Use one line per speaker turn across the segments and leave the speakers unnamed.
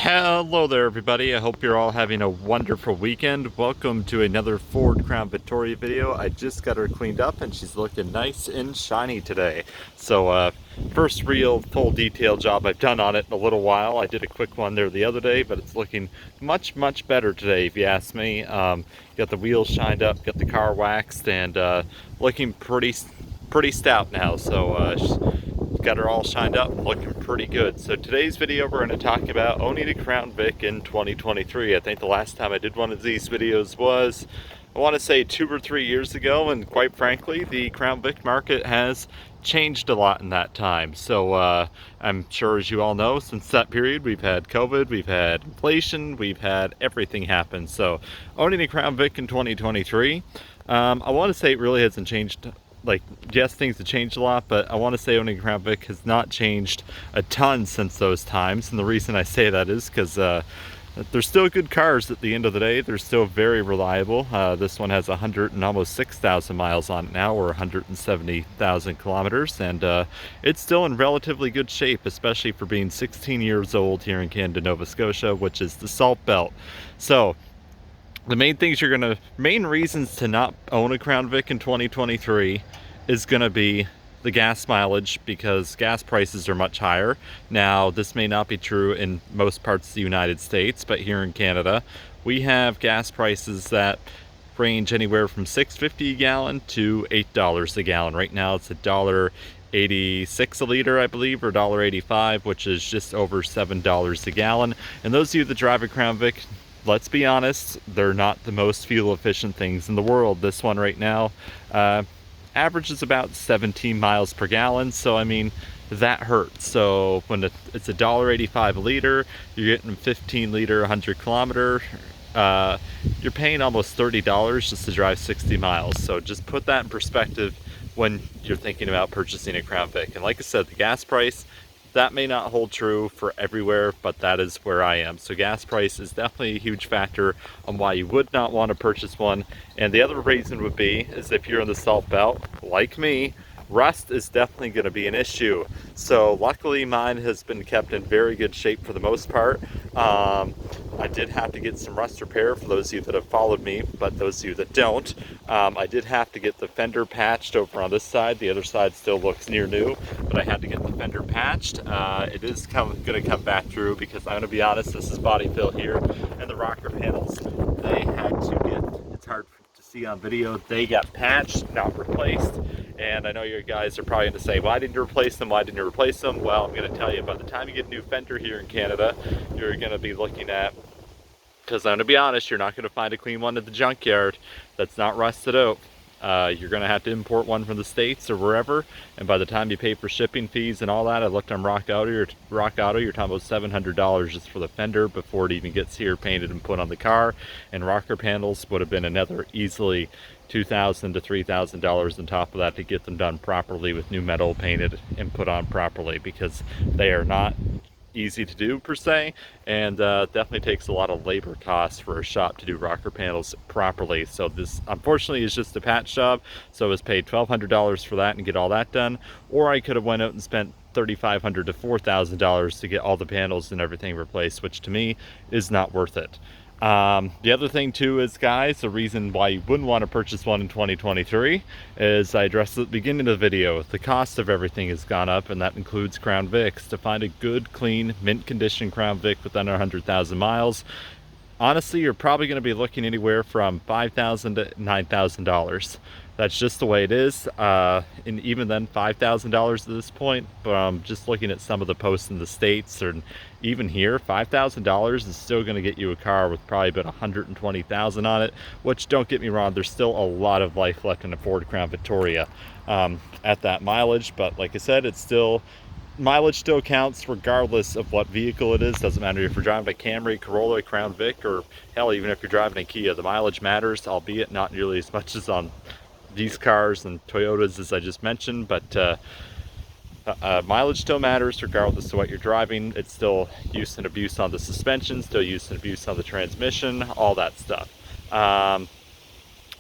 Hello there everybody, I hope you're all having a wonderful weekend. Welcome to another Ford Crown Victoria video. I just got her cleaned up and she's looking nice and shiny today. So first real full detail job I've done on it in a little while. I did a quick one there the other day, but it's looking much better today if you ask me. Got the wheels shined up, got the car waxed, and looking pretty stout now. So got her all shined up and looking pretty good. So today's video we're going to talk about owning a Crown Vic in 2023. I think the last time I did one of these videos was, I want to say 2 or 3 years ago, and quite frankly the Crown Vic market has changed a lot in that time. So I'm sure, as you all know, since that period we've had COVID, we've had inflation, we've had everything happen. So owning a Crown Vic in 2023, I want to say it really hasn't changed. Like, yes, things have changed a lot, but I want to say owning a Crown Vic has not changed a ton since those times. And the reason I say that is because they're still good cars at the end of the day. They're still very reliable. This one has 100 and almost 6,000 miles on it now, or 170,000 kilometers, and it's still in relatively good shape, especially for being 16 years old here in Canada, Nova Scotia, which is the Salt Belt. So the main reasons to not own a Crown Vic in 2023 is gonna be the gas mileage, because gas prices are much higher. Now, this may not be true in most parts of the United States, but here in Canada, we have gas prices that range anywhere from $6.50 a gallon to $8 a gallon. Right now, it's $1.86 a liter, I believe, or $1.85, which is just over $7 a gallon. And those of you that drive a Crown Vic, let's be honest, they're not the most fuel efficient things in the world. This one right now averages about 17 miles per gallon, so I mean, that hurts. So when it's $1.85 a liter, you're getting 15 liter 100 kilometer, you're paying almost $30 just to drive 60 miles. So just put that in perspective when you're thinking about purchasing a Crown Vic. And like I said, the gas price, that may not hold true for everywhere, but that is where I am. So gas price is definitely a huge factor on why you would not want to purchase one. And the other reason would be is if you're in the Salt Belt, like me, rust is definitely going to be an issue. So luckily mine has been kept in very good shape for the most part. I did have to get some rust repair for those of you that have followed me, but those of you that don't, I did have to get the fender patched over on this side. The other side still looks near new, but I had to get the fender patched. It is going to come back through, because I'm going to be honest, this is body fill here, and the rocker panels, they had to get, it's hard to see on video, they got patched, not replaced. And I know you guys are probably going to say, why didn't you replace them? Why didn't you replace them? Well, I'm going to tell you, by the time you get a new fender here in Canada, you're going to be looking at, because I'm going to be honest, you're not going to find a clean one at the junkyard that's not rusted out. You're going to have to import one from the States or wherever, and by the time you pay for shipping fees and all that, I looked on Rock Auto, you're talking about $700 just for the fender before it even gets here painted and put on the car. And rocker panels would have been another easily $2,000 to $3,000 on top of that to get them done properly with new metal painted and put on properly, because they are not easy to do per se, and definitely takes a lot of labor costs for a shop to do rocker panels properly. So this unfortunately is just a patch job, so I was paid $1,200 for that and get all that done, or I could have went out and spent $3,500 to $4,000 to get all the panels and everything replaced, which to me is not worth it. The other thing too is, guys, the reason why you wouldn't want to purchase one in 2023 is, I addressed at the beginning of the video, the cost of everything has gone up, and that includes Crown Vics. To find a good, clean, mint condition Crown Vic with under 100,000 miles, honestly, you're probably going to be looking anywhere from $5,000 to $9,000. That's just the way it is. And even then, $5,000 at this point, but just looking at some of the posts in the States, or even here, $5,000 is still going to get you a car with probably about 120,000 on it, which, don't get me wrong, there's still a lot of life left in a Ford Crown Victoria at that mileage. But like I said, it's still, mileage still counts regardless of what vehicle it is. Doesn't matter if you're driving a Camry, Corolla, Crown Vic, or hell, even if you're driving a Kia, the mileage matters, albeit not nearly as much as on these cars and Toyotas as I just mentioned, but mileage still matters regardless of what you're driving. It's still use and abuse on the suspension, still use and abuse on the transmission, all that stuff.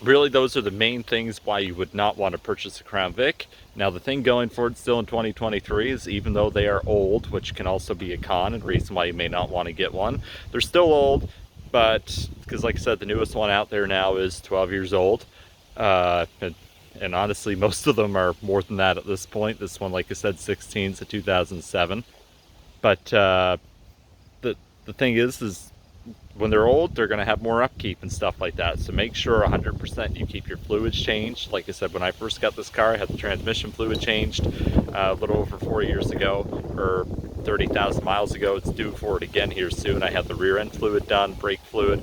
Really, those are the main things why you would not want to purchase a Crown Vic. Now, the thing going forward still in 2023 is even though they are old, which can also be a con and reason why you may not want to get one, they're still old, but because like I said, the newest one out there now is 12 years old. And honestly, most of them are more than that at this point. This one, like I said, 16 to 2007. But the the thing is when they're old, they're going to have more upkeep and stuff like that. So make sure 100% you keep your fluids changed. Like I said, when I first got this car, I had the transmission fluid changed a little over 4 years ago, or 30,000 miles ago. It's due for it again here soon. I had the rear end fluid done, brake fluid,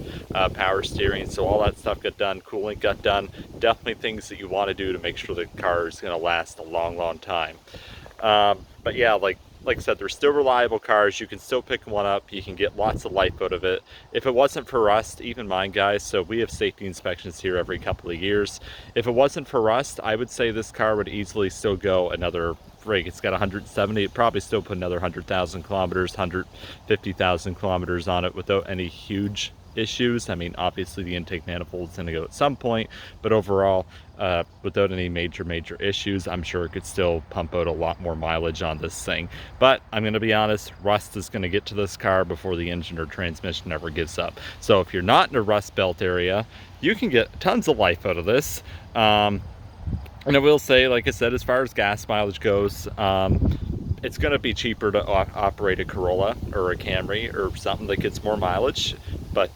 power steering. So all that stuff got done, coolant got done. Definitely things that you want to do to make sure the car is going to last a long, long time. But yeah, like I said, they're still reliable cars. You can still pick one up. You can get lots of life out of it. If it wasn't for rust, even mine, guys, so we have safety inspections here every couple of years. If it wasn't for rust, I would say this car would easily still go another rig. It's got 170. It probably still put another 100,000 kilometers, 150,000 kilometers on it without any huge issues. I mean, obviously the intake manifold is going to go at some point, but overall, without any major issues, I'm sure it could still pump out a lot more mileage on this thing. But I'm going to be honest, rust is going to get to this car before the engine or transmission ever gives up. So if you're not in a rust belt area, you can get tons of life out of this. And I will say, like I said, as far as gas mileage goes, it's going to be cheaper to operate a Corolla or a Camry or something that gets more mileage. But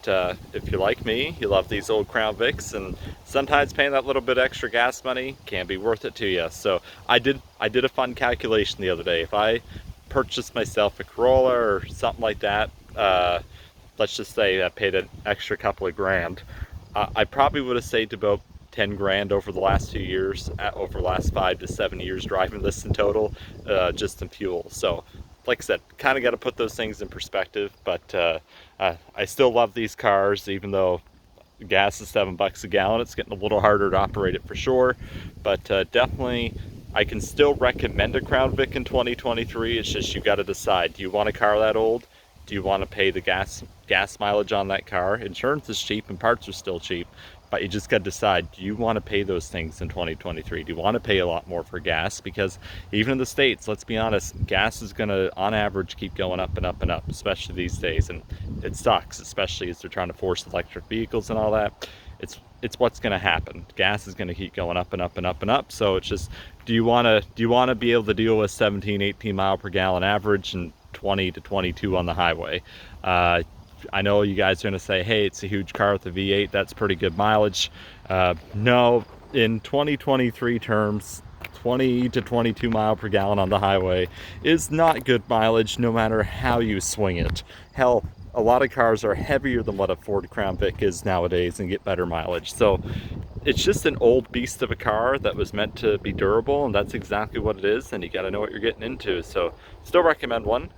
if you're like me, you love these old Crown Vics, and sometimes paying that little bit extra gas money can be worth it to you. So I did a fun calculation the other day. If I purchased myself a Corolla or something like that, let's just say I paid an extra couple of grand, I probably would have saved about 10 grand over the last 2 years, over the last 5 to 7 years driving this in total, just in fuel. So like I said, kind of got to put those things in perspective, but I still love these cars, even though gas is $7 a gallon. It's getting a little harder to operate it for sure, but definitely I can still recommend a Crown Vic in 2023. It's just you got to decide, do you want a car that old? Do you want to pay the gas mileage on that car? Insurance is cheap and parts are still cheap, but you just got to decide, do you want to pay those things in 2023? Do you want to pay a lot more for gas? Because even in the States, let's be honest, gas is going to, on average, keep going up and up and up, especially these days. And it sucks, especially as they're trying to force electric vehicles and all that. It's what's going to happen. Gas is going to keep going up and up and up and up. So it's just, do you want to be able to deal with 17, 18 mile per gallon average and 20 to 22 on the highway? I know you guys are going to say, hey, it's a huge car with a V8, that's pretty good mileage. No, in 2023 terms, 20 to 22 mile per gallon on the highway is not good mileage no matter how you swing it. Hell, a lot of cars are heavier than what a Ford Crown Vic is nowadays and get better mileage. So it's just an old beast of a car that was meant to be durable, and that's exactly what it is, and you got to know what you're getting into. So still recommend one.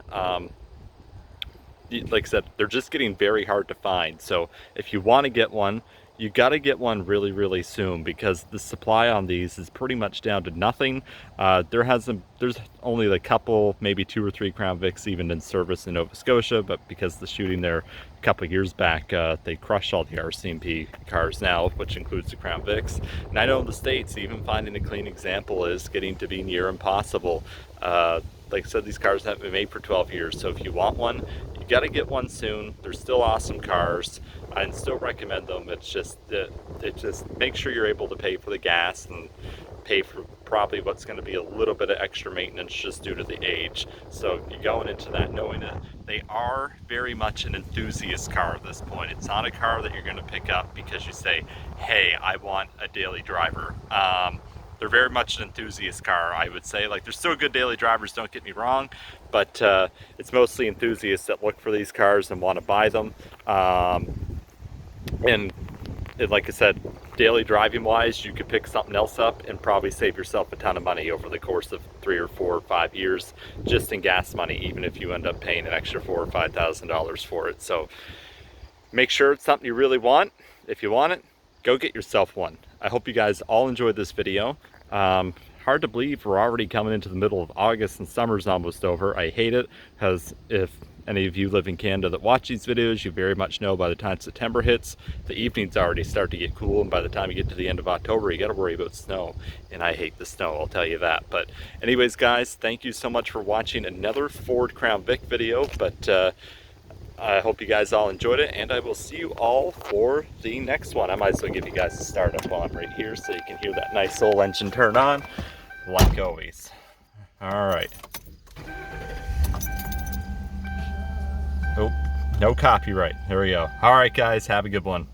Like I said, they're just getting very hard to find. So if you want to get one, you got to get one really soon, because the supply on these is pretty much down to nothing. There's only a couple, maybe 2 or 3 Crown Vics even in service in Nova Scotia, but because the shooting there a couple of years back, they crushed all the RCMP cars now, which includes the Crown Vics. And I know in the States, even finding a clean example is getting to be near impossible. Like I said, these cars haven't been made for 12 years, so if you want one, you got to get one soon. They're still awesome cars. I'd still recommend them. It's just make sure you're able to pay for the gas and pay for probably what's going to be a little bit of extra maintenance just due to the age. So you're going into that knowing that they are very much an enthusiast car at this point. It's not a car that you're going to pick up because you say, hey, I want a daily driver. They're very much an enthusiast car, I would say. Like, they're still good daily drivers, don't get me wrong, but it's mostly enthusiasts that look for these cars and want to buy them. And like I said, daily driving wise, you could pick something else up and probably save yourself a ton of money over the course of 3 or 4 or 5 years just in gas money, even if you end up paying an extra $4,000 or $5,000 for it. So make sure it's something you really want. If you want it, go get yourself one. I hope you guys all enjoyed this video. Hard to believe we're already coming into the middle of August and summer's almost over. I hate it, because if any of you live in Canada that watch these videos, you very much know by the time September hits, the evenings already start to get cool, and by the time you get to the end of October, you got to worry about snow. And I hate the snow, I'll tell you that. But anyways, guys, thank you so much for watching another Ford Crown Vic video. But I hope you guys all enjoyed it, and I will see you all for the next one. I might as well give you guys a startup while I'm right here so you can hear that nice old engine turn on, like always. All right. Oh, no copyright. There we go. All right, guys, have a good one.